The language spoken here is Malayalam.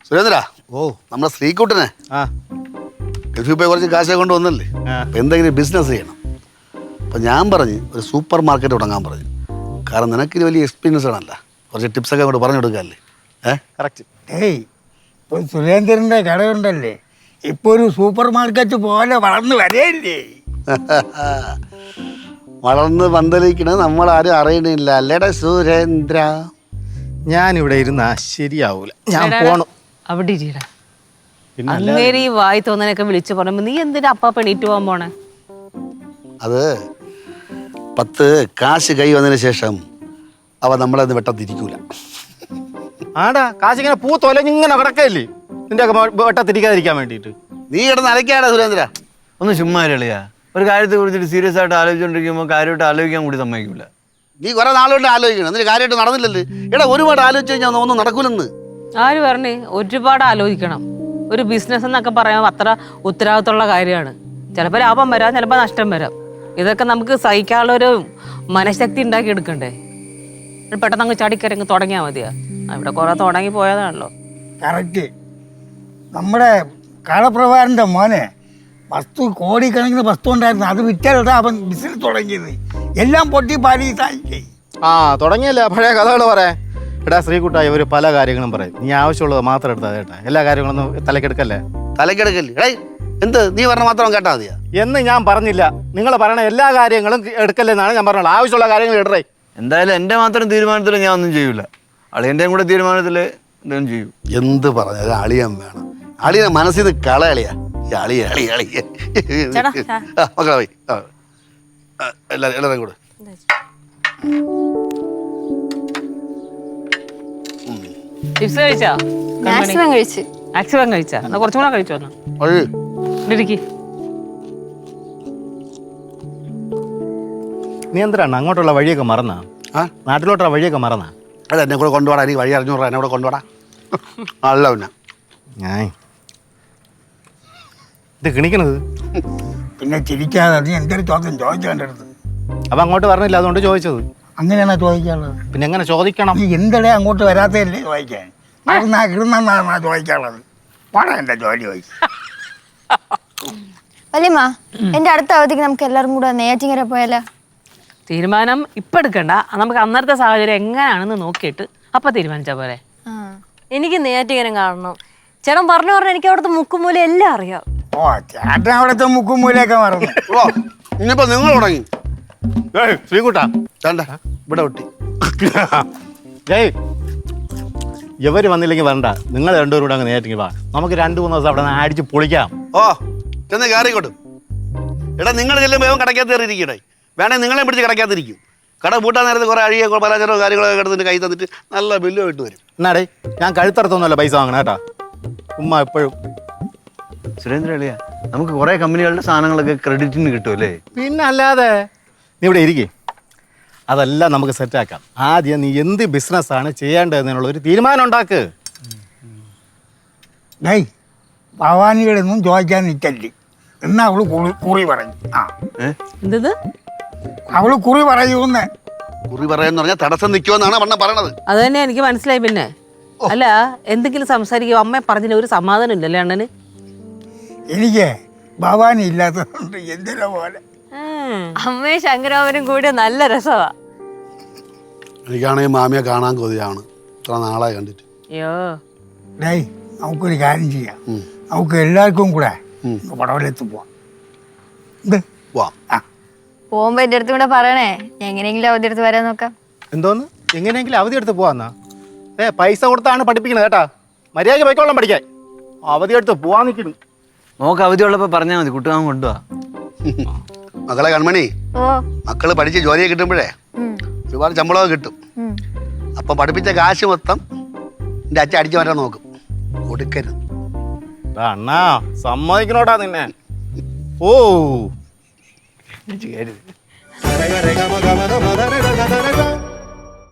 സുരേന്ദ്ര, ഓ നമ്മുടെ ശ്രീകുട്ടനെ ആ ഗൾഫിൽ പോയി കുറച്ച് കാശൊക്കെ കൊണ്ട് വന്നല്ലേ, അപ്പം എന്തെങ്കിലും ബിസിനസ് ചെയ്യണം. അപ്പം ഞാൻ പറഞ്ഞ് ഒരു സൂപ്പർ മാർക്കറ്റ് തുടങ്ങാൻ പറഞ്ഞു. കാരണം നിനക്കിത് വലിയ എക്സ്പീരിയൻസ് ആണല്ല, കുറച്ച് ടിപ്സൊക്കെ അങ്ങോട്ട് പറഞ്ഞു കൊടുക്കാമല്ലേ? കറക്റ്റ്. ഏയ് ഇപ്പോൾ സുരേന്ദ്രൻ്റെ കടയുണ്ടല്ലേ, ഇപ്പോൾ ഒരു സൂപ്പർ മാർക്കറ്റ് പോലെ വളർന്നു വരേല്ലേ. വളർന്ന് പന്തലിക്കണത് നമ്മളാരും അറിയണില്ല അല്ലേടാ സുരേന്ദ്ര. ഞാനിവിടെ ഇരുന്നാ ശരിയാവൂല, ഞാൻ പോണു. അവിടെ ഇരിടാ. പിന്നെ അങ്ങേര് ഈ വായി തോന്നനൊക്കെ വിളിച്ചു പറയുമ്പോ നീ എന്തിനാ അപ്പാ പെണീറ്റ് പോകാൻ പോണേ? അത് 10 കാശ് കൈ വന്നതിന് ശേഷം അവ നമ്മളത് വെട്ടത്തിരിക്കൂല. ആടാ കാശിങ്ങനെ പൂ തൊലഞ്ഞിങ്ങനെ കിടക്കല്ലേ നിന്റെ വെട്ടത്തിരിക്കാതിരിക്കാൻ വേണ്ടിയിട്ട്. നീ കിടന്ന് അലക്കാടാ സുരേന്ദ്ര. ഒന്ന് ചുമ്മാ കളിയാ. ഒരു കാര്യത്തെ കുറിച്ചിട്ട് സീരിയസ് ആയിട്ട് ആലോചിച്ചുകൊണ്ടിരിക്കുമ്പോൾ കാര്യമായിട്ട് ആലോചിക്കാൻ കൂടി സമ്മതിക്കില്ല. നീ കുറെ നാളുകൊണ്ട് ആലോചിക്കണം, എന്നിട്ട് കാര്യമായിട്ട് നടന്നില്ലല്ലേ? എടാ ഒരുപാട് ആലോചിച്ച് കഴിഞ്ഞാൽ ഒന്നും നടക്കൂലെന്ന്. ആര് പറഞ്ഞേ? ഒരുപാട് ആലോചിക്കണം. ഒരു ബിസിനസ് എന്നൊക്കെ പറയുമ്പോൾ അത്ര ഉത്തരവാദിത്തമുള്ള കാര്യമാണ്. ചിലപ്പോൾ ലാഭം വരാം, ചിലപ്പോൾ നഷ്ടം വരാം. ഇതൊക്കെ നമുക്ക് സഹിക്കാനുള്ളൊരു മനഃശക്തി ഉണ്ടാക്കി എടുക്കണ്ടേ? പെട്ടെന്ന് അങ്ങ് ചടിക്കരങ്ങ് തുടങ്ങിയാൽ മതിയാ. ഇവിടെ കുറെ തുടങ്ങി പോയതാണല്ലോ. കറക്റ്റ്. നമ്മുടെ കാളപ്രഭാരൻ്റെ മോനെ കോടിക്കണക്കിന് വസ്തു ഉണ്ടായിരുന്നു, അത് വിറ്റാലിട്ടാ അവൻ ബിസിനസ് തുടങ്ങിയത്. എല്ലാം പൊട്ടി പാരീസായി. ആ തുടങ്ങിയല്ലേ പഴയ കഥകൾ പറയാൻ. എടാ ശ്രീകുട്ടായി ഒരു പല കാര്യങ്ങളും പറയും, നീ ആവശ്യമുള്ളത് മാത്രം എടുത്താൽ കേട്ടാ. എല്ലാ കാര്യങ്ങളൊന്നും തലക്കെടുക്കല്ലേ. തലക്കെടുക്കല്ലേ? എന്ത് നീ പറഞ്ഞ മാത്രം കേട്ടാ മതിയാ എന്ന് ഞാൻ പറഞ്ഞില്ല. നിങ്ങൾ പറയണ എല്ലാ കാര്യങ്ങളും എടുക്കല്ലെന്നാണ് ഞാൻ പറഞ്ഞത്. ആവശ്യമുള്ള കാര്യങ്ങൾ ഇടറേ. എന്തായാലും എൻ്റെ മാത്രം തീരുമാനത്തിൽ ഞാൻ ഒന്നും ചെയ്യൂല. അളിയൻ്റെയും കൂടെ തീരുമാനത്തിൽ എന്തെങ്കിലും ചെയ്യും. എന്ത് പറഞ്ഞാലും അളിയൻ വേണം. അളിയനെ മനസ്സിൽ നിന്ന് കളയളിയാ. മക്കളെ പോയി എല്ലാവരും കൂടെ ചിപ്സ് കഴിച്ചാ? മാക്സിമം കഴിച്ച്. മാക്സിമം കഴിച്ചാ? എന്നാ കുറച്ചും കൂടെ കഴിച്ചു വന്നു. നീ എന്തിനാണ് അങ്ങോട്ടുള്ള വഴിയൊക്കെ മറന്നാ? നാട്ടിലോട്ടുള്ള വഴിയൊക്കെ മറന്നാ? അല്ല, എന്നെ കൂടെ കൊണ്ടുപോടാ. എനിക്ക് വഴി അറിഞ്ഞൂടാ, എന്നെ കൂടെ കൊണ്ടുപോടാ. അല്ല പിന്നെ ഞാൻ ഇത് കിണിക്കണത്. പിന്നെ ചിരിക്കാതെ നീ എന്തൊരു ചോദ്യം ചോദിച്ചേണ്ടത്. അപ്പം അങ്ങോട്ട് പറഞ്ഞില്ല, അതുകൊണ്ട് ചോദിച്ചത്. അങ്ങനെയാണോ ചോദിക്കാനുള്ളത്? പിന്നെ എങ്ങനെ ചോദിക്കണം? നീ എന്തടേ അങ്ങോട്ട് വരാത്തല്ലേ ചോദിക്കാൻ? കിടന്നാ ചോദിക്കാനുള്ളത്. പാടാ എൻ്റെ ജോലി ചോദിക്കും. വല്യമ്മ, എന്റെ അടുത്ത അവധിക്ക് നമുക്ക് എല്ലാവരും കൂടെ നെയ്യാറ്റിൻകര പോയാലോ? തീരുമാനം ഇപ്പം എടുക്കണ്ട, നമുക്ക് അന്നത്തെ സാഹചര്യം എങ്ങനെയാണെന്ന് നോക്കിയിട്ട് അപ്പം തീരുമാനിച്ചാൽ പോരെ. എനിക്ക് നെയ്യാറ്റിൻകര കാണണം. ചേട്ടൻ പറഞ്ഞു എനിക്ക് അവിടുത്തെ മുക്കുമൂല എല്ലാം അറിയാം. ഓ, ചേട്ടൻ അവിടുത്തെ മുക്കും മൂലയൊക്കെ മറന്നു. ഓ, ഇനിയിപ്പോ നിങ്ങൾ തുടങ്ങി. ശ്രീകുട്ടാ ഇവിടെ ഒട്ടി. ഏയ് ഇവര് വന്നില്ലെങ്കിൽ വരണ്ട, നിങ്ങൾ രണ്ടുപേരും കൂടെ അങ്ങ് നേരിട്ട് വാ. നമുക്ക് 2-3 ദിവസം അവിടെ അടിച്ച് പൊളിക്കാം. ഓ ചെന്ന് കയറിക്കോട്ടും. എടാ നിങ്ങൾ ചെല്ലുമ്പോൾ കടക്കാത്ത കയറിയിരിക്കണേ. വേണേ നിങ്ങളെ പിടിച്ച് കടക്കാത്തിരിക്കും. കട പൂട്ടാൻ നേരത്ത് കുറെ അഴിയോ പലചരോ കാര്യങ്ങളൊക്കെ കിടന്നിട്ട് കൈ തന്നിട്ട് നല്ല ബില്ലും ഇട്ട് വരും. എന്നാടേ ഞാൻ കഴുത്തറത്തൊന്നുമല്ല പൈസ വാങ്ങണം കേട്ടാ. ഉമ്മ എപ്പോഴും സുരേന്ദ്ര അളിയ, നമുക്ക് കുറേ കമ്പനികളുടെ സാധനങ്ങളൊക്കെ ക്രെഡിറ്റിന് കിട്ടുമല്ലേ? പിന്നെ അല്ലാതെ. നീ ഇവിടെ ഇരിക്കേ, അതെല്ലാം നമുക്ക് സെറ്റാക്കാം. ആദ്യം നീ എന്ത് ബിസിനസ്സാണ് ചെയ്യേണ്ടതെന്നുള്ള ഒരു തീരുമാനം ഉണ്ടാക്ക്. ഡേയ്, ഭവാനികളൊന്നും ചോദിക്കാൻ നിൽക്കല്ലേ. എന്നാ അവള് കുറി പറയും. ആ എന്തത്? അവള് കുറി പറയൂന്ന്. കുറി പറയാന്ന് പറഞ്ഞാൽ തടസ്സം നിൽക്കുമെന്നാണ് അണ്ണ പറയണത്. അത് തന്നെ എനിക്ക് മനസ്സിലായി. പിന്നെ അല്ല, എന്തെങ്കിലും സംസാരിക്കുമോ? അമ്മ പറഞ്ഞില്ല, ഒരു സമാധാനം ഇല്ലല്ലേ അണ്ണന്? എനിക്ക് ഭവാനി ഇല്ലാത്തതുകൊണ്ട് എന്തിനാ പോലെ. അമ്മയും ശങ്കരാമനും കൂടി നല്ല രസമാ. എനിക്കാണെങ്കിൽ മാമിയെ കാണാൻ കൊതിയാണ്, ഇത്ര നാളായി കണ്ടിട്ട്. അയ്യോ ഡേയ്, നമുക്കൊരു കാര്യം ചെയ്യാം. നമുക്ക് എല്ലാവർക്കും കൂടെ പടവലത്ത് പോവാം. പോകുമ്പോ എന്റെ അടുത്തും കൂടെ പറയണേ, എങ്ങനെയെങ്കിലും അവധി എടുത്ത് വരാൻ നോക്കാം. എന്തോന്ന് എങ്ങനെയെങ്കിലും അവധി എടുത്ത് പോവാന്നാ? പൈസ കൊടുത്താണ് പഠിപ്പിക്കണത് കേട്ടാ. മര്യാദയ്ക്ക് പോയിക്കോളാം പഠിക്കാൻ. അവധി എടുത്ത് പോവാൻ നിൽക്കുന്നു. നോക്ക് അവധി ഉള്ളപ്പോൾ പറഞ്ഞാൽ മതി, കുട്ടികാൻ കൊണ്ടുപോവാ. മക്കളെ കൺമണി, ഓ, മക്കള് പഠിച്ച് ജോലിയെ കിട്ടുമ്പോഴേ ഒരുപാട് ശമ്പളമൊക്കെ കിട്ടും. അപ്പം പഠിപ്പിച്ച കാശ് മൊത്തം എൻ്റെ അച്ഛൻ അടിച്ചു മാറ്റാൻ നോക്കും. കൊടുക്കരുത്. അണ്ണാ സമ്മതിക്കണോട്ടാ നിന്നെ. ഓ കരുത്.